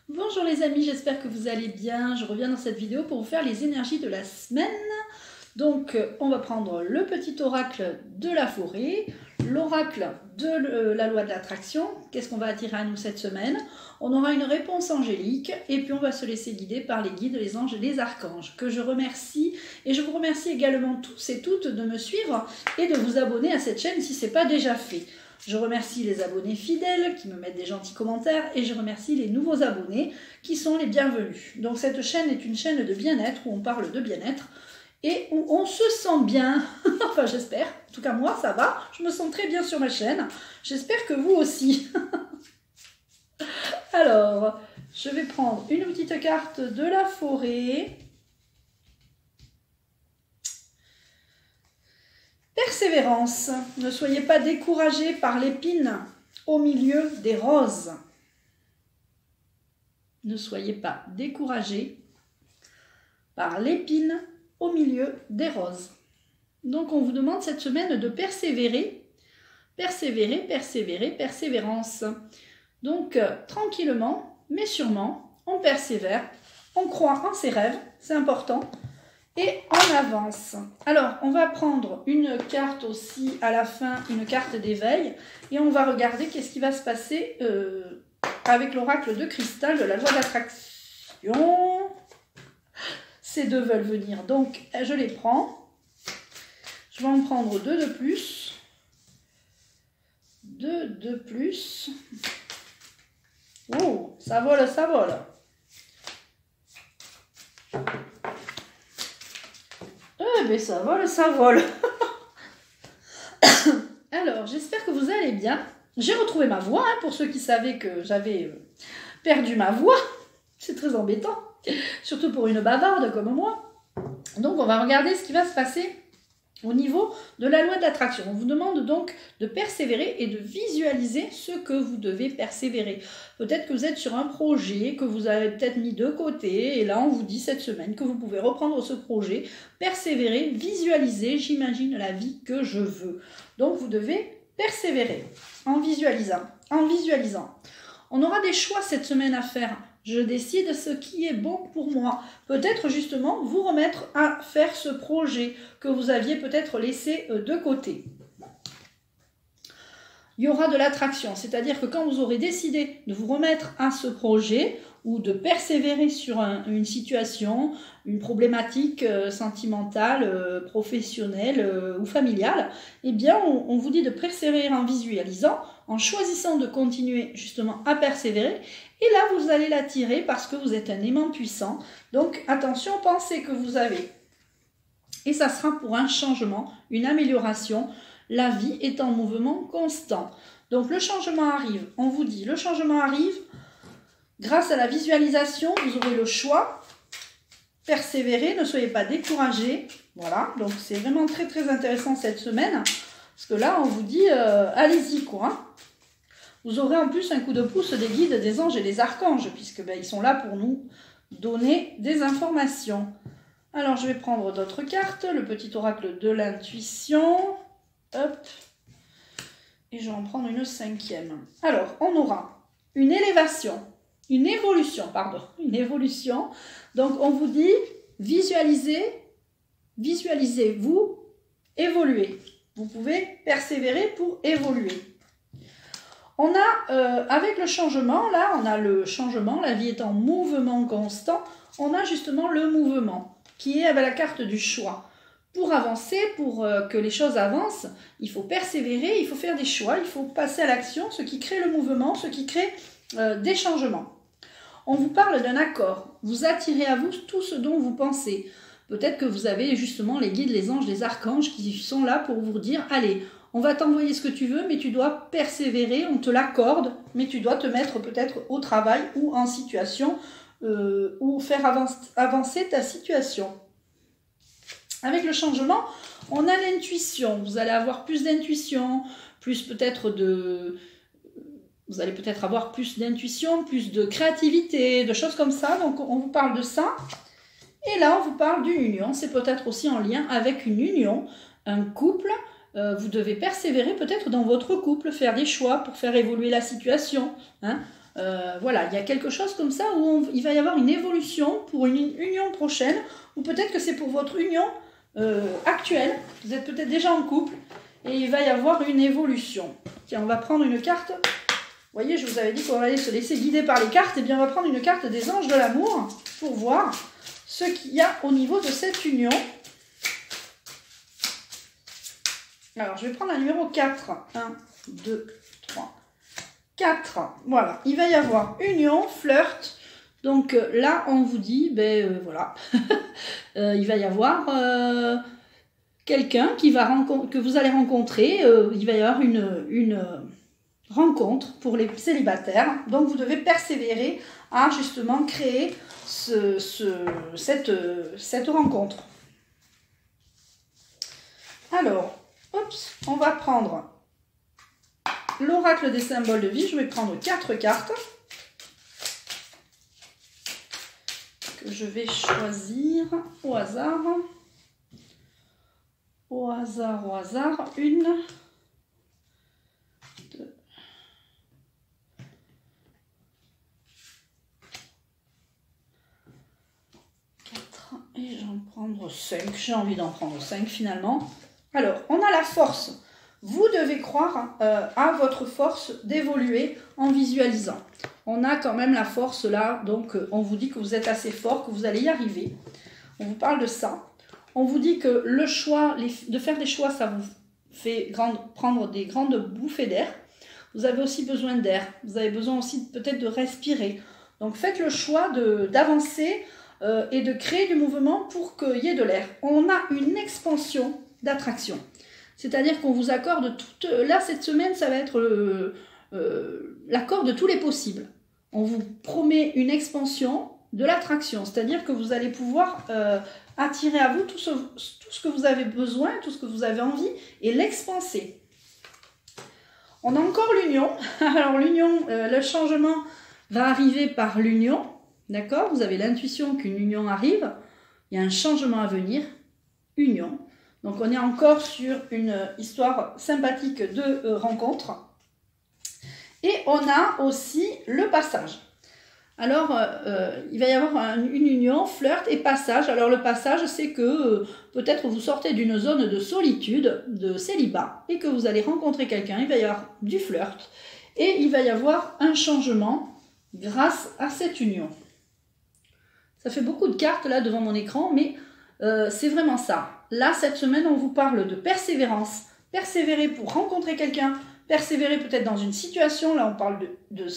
Bonjour les amis, j'espère que vous allez bien. Je reviens dans cette vidéo pour vous faire les énergies de la semaine. Donc on va prendre le petit oracle de la forêt, l'oracle de la loi de l'attraction. Qu'est-ce qu'on va attirer à nous cette semaine? On aura une réponse angélique et puis on va se laisser guider par les guides, les anges et les archanges que je remercie. Et je vous remercie également tous et toutes de me suivre et de vous abonner à cette chaîne si ce n'est pas déjà fait. Je remercie les abonnés fidèles qui me mettent des gentils commentaires et je remercie les nouveaux abonnés qui sont les bienvenus. Donc cette chaîne est une chaîne de bien-être où on parle de bien-être et où on se sent bien. Enfin j'espère, en tout cas moi ça va, je me sens très bien sur ma chaîne. J'espère que vous aussi. Alors, je vais prendre une petite carte de la forêt. Persévérance. Ne soyez pas découragés par l'épine au milieu des roses. Ne soyez pas découragés par l'épine au milieu des roses. Donc on vous demande cette semaine de persévérer, persévérer, persévérer, persévérance. Donc tranquillement, mais sûrement, on persévère, on croit en ses rêves, c'est important. Et on avance. Alors, on va prendre une carte aussi à la fin, une carte d'éveil. Et on va regarder qu'est-ce qui va se passer avec l'oracle de cristal de la loi d'attraction. Ces deux veulent venir. Donc, je les prends. Je vais en prendre deux de plus. Deux de plus. Oh, ça vole, ça vole. Mais ça vole, ça vole. Alors, j'espère que vous allez bien. J'ai retrouvé ma voix, hein, pour ceux qui savaient que j'avais perdu ma voix. C'est très embêtant, surtout pour une bavarde comme moi. Donc, on va regarder ce qui va se passer au niveau de la loi d'attraction. On vous demande donc de persévérer et de visualiser ce que vous devez persévérer. Peut-être que vous êtes sur un projet que vous avez peut-être mis de côté et là on vous dit cette semaine que vous pouvez reprendre ce projet, persévérer, visualiser, j'imagine la vie que je veux. Donc vous devez persévérer en visualisant, en visualisant. On aura des choix cette semaine à faire. Je décide ce qui est bon pour moi. Peut-être justement vous remettre à faire ce projet que vous aviez peut-être laissé de côté. Il y aura de l'attraction, c'est-à-dire que quand vous aurez décidé de vous remettre à ce projet ou de persévérer sur une situation, une problématique sentimentale, professionnelle ou familiale, eh bien on vous dit de persévérer en visualisant, en choisissant de continuer justement à persévérer. Et là, vous allez l'attirer parce que vous êtes un aimant puissant. Donc, attention, pensez que vous avez. Et ça sera pour un changement, une amélioration. La vie est en mouvement constant. Donc, le changement arrive. On vous dit, le changement arrive. Grâce à la visualisation, vous aurez le choix. Persévérez, ne soyez pas découragés. Voilà, donc c'est vraiment très, très intéressant cette semaine. Parce que là, on vous dit, allez-y, quoi. Vous aurez en plus un coup de pouce des guides, des anges et des archanges, puisque ils sont là pour nous donner des informations. Alors, je vais prendre d'autres cartes. Le petit oracle de l'intuition. Hop. Et je vais en prendre une cinquième. Alors, on aura une élévation, une évolution, pardon, une évolution. Donc, on vous dit, visualisez, visualisez-vous, évoluer. Vous pouvez persévérer pour évoluer. On a, avec le changement, là, on a le changement, la vie est en mouvement constant, on a justement le mouvement, qui est avec la carte du choix. Pour avancer, pour que les choses avancent, il faut persévérer, il faut faire des choix, il faut passer à l'action, ce qui crée le mouvement, ce qui crée des changements. On vous parle d'un accord, vous attirez à vous tout ce dont vous pensez. Peut-être que vous avez justement les guides, les anges, les archanges qui sont là pour vous dire « Allez, on va t'envoyer ce que tu veux, mais tu dois persévérer, on te l'accorde, mais tu dois te mettre peut-être au travail ou en situation ou faire avancer ta situation. » Avec le changement, on a l'intuition. Vous allez avoir plus d'intuition, plus peut-être de... Vous allez peut-être avoir plus d'intuition, plus de créativité, de choses comme ça. Donc on vous parle de ça. Et là, on vous parle d'une union. C'est peut-être aussi en lien avec une union, un couple. Vous devez persévérer peut-être dans votre couple, faire des choix pour faire évoluer la situation. Hein. Voilà, il y a quelque chose comme ça où il va y avoir une évolution pour une union prochaine, ou peut-être que c'est pour votre union actuelle. Vous êtes peut-être déjà en couple et il va y avoir une évolution. Tiens, on va prendre une carte. Vous voyez, je vous avais dit qu'on allait se laisser guider par les cartes. Et bien, on va prendre une carte des anges de l'amour pour voir ce qu'il y a au niveau de cette union. Alors, je vais prendre un numéro 4. 1, 2, 3, 4. Voilà, il va y avoir union, flirt. Donc là, on vous dit, ben voilà, il va y avoir quelqu'un que vous allez rencontrer. Il va y avoir une rencontre pour les célibataires. Donc vous devez persévérer à justement créer cette rencontre. Alors, on va prendre l'oracle des symboles de vie. Je vais prendre 4 cartes que je vais choisir au hasard. Au hasard. 1, 2, 4 et j'en prendre 5. J'ai envie d'en prendre 5 finalement. Alors, on a la force. Vous devez croire à votre force d'évoluer en visualisant. On a quand même la force là, donc on vous dit que vous êtes assez fort, que vous allez y arriver. On vous parle de ça. On vous dit que le choix, de faire des choix, ça vous fait prendre des grandes bouffées d'air. Vous avez aussi besoin d'air. Vous avez besoin aussi peut-être de respirer. Donc faites le choix d'avancer et de créer du mouvement pour qu'il y ait de l'air. On a une expansion d'attraction. C'est-à-dire qu'on vous accorde là, cette semaine, ça va être l'accord de tous les possibles. On vous promet une expansion de l'attraction. C'est-à-dire que vous allez pouvoir attirer à vous tout ce que vous avez besoin, tout ce que vous avez envie, et l'expanser. On a encore l'union. Alors l'union, le changement va arriver par l'union. D'accord? Vous avez l'intuition qu'une union arrive. Il y a un changement à venir. Union. Donc on est encore sur une histoire sympathique de rencontre. Et on a aussi le passage. Alors, il va y avoir une union, flirt et passage. Alors le passage, c'est que peut-être vous sortez d'une zone de solitude, de célibat, et que vous allez rencontrer quelqu'un. Il va y avoir du flirt et il va y avoir un changement grâce à cette union. Ça fait beaucoup de cartes là devant mon écran, mais c'est vraiment ça. Là, cette semaine, on vous parle de persévérance. Persévérer pour rencontrer quelqu'un, persévérer peut-être dans une situation. Là, on parle de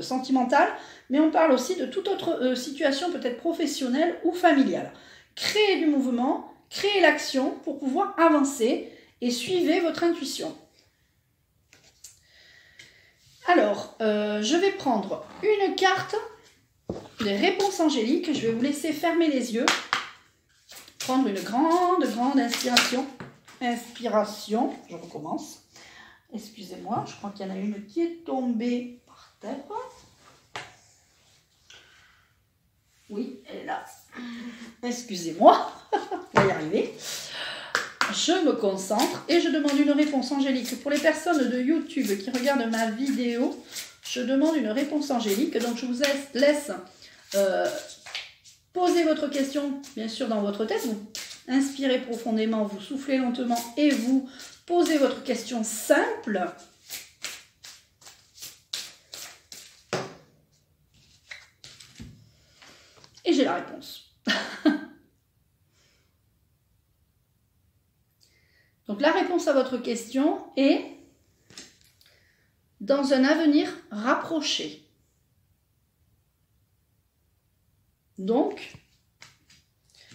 sentimentale, mais on parle aussi de toute autre situation, peut-être professionnelle ou familiale. Créer du mouvement, créer l'action pour pouvoir avancer et suivez votre intuition. Alors, je vais prendre une carte des réponses angéliques. Je vais vous laisser fermer les yeux. Prendre une grande inspiration. Inspiration, je recommence. Excusez-moi, je crois qu'il y en a une qui est tombée par terre. Oui, elle est là. Excusez-moi, on va y arriver. Je me concentre et je demande une réponse angélique. Pour les personnes de YouTube qui regardent ma vidéo, je demande une réponse angélique. Donc je vous laisse poser votre question, bien sûr, dans votre tête. Vous inspirez profondément, vous soufflez lentement et vous posez votre question simple. Et j'ai la réponse. Donc la réponse à votre question est dans un avenir rapproché. Donc,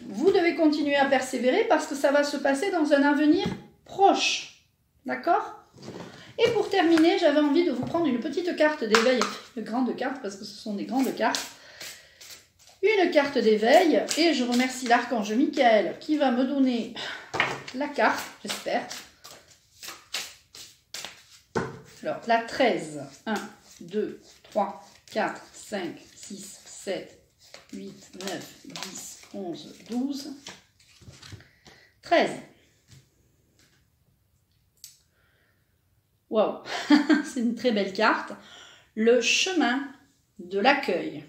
vous devez continuer à persévérer parce que ça va se passer dans un avenir proche. D'accord? Et pour terminer, j'avais envie de vous prendre une petite carte d'éveil, une grande carte parce que ce sont des grandes cartes. Une carte d'éveil et je remercie l'archange Michael qui va me donner la carte, j'espère. Alors, la 13, 1, 2, 3, 4, 5, 6, 7, 8, 9, 10, 11, 12, 13. Waouh, c'est une très belle carte. Le chemin de l'accueil.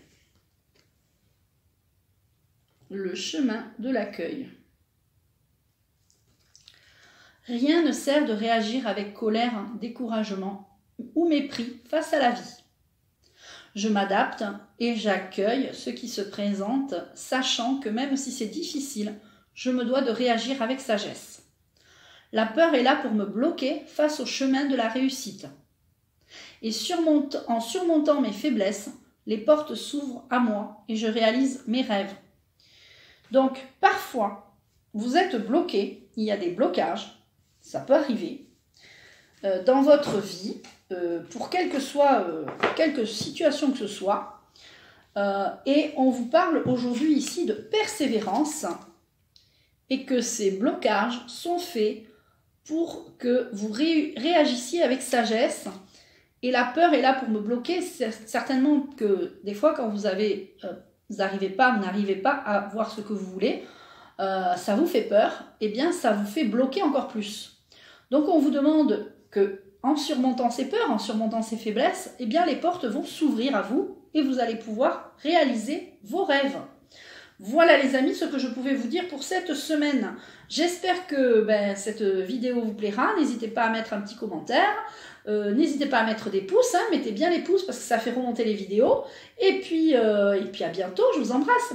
Le chemin de l'accueil. Rien ne sert de réagir avec colère, découragement ou mépris face à la vie. Je m'adapte et j'accueille ce qui se présente, sachant que même si c'est difficile, je me dois de réagir avec sagesse. La peur est là pour me bloquer face au chemin de la réussite. Et en surmontant mes faiblesses, les portes s'ouvrent à moi et je réalise mes rêves. Donc, parfois, vous êtes bloqué, il y a des blocages, ça peut arriver, dans votre vie, pour quelque situation que ce soit, et on vous parle aujourd'hui ici de persévérance, et que ces blocages sont faits pour que vous réagissiez avec sagesse. Et la peur est là pour me bloquer. C'est certainement que des fois, quand vous n'arrivez pas à voir ce que vous voulez, ça vous fait peur, et bien ça vous fait bloquer encore plus. Donc on vous demande que, en surmontant ces peurs, en surmontant ces faiblesses, eh bien les portes vont s'ouvrir à vous et vous allez pouvoir réaliser vos rêves. Voilà les amis, ce que je pouvais vous dire pour cette semaine. J'espère que cette vidéo vous plaira. N'hésitez pas à mettre un petit commentaire. N'hésitez pas à mettre des pouces. Mettez bien les pouces parce que ça fait remonter les vidéos. Et puis à bientôt. Je vous embrasse.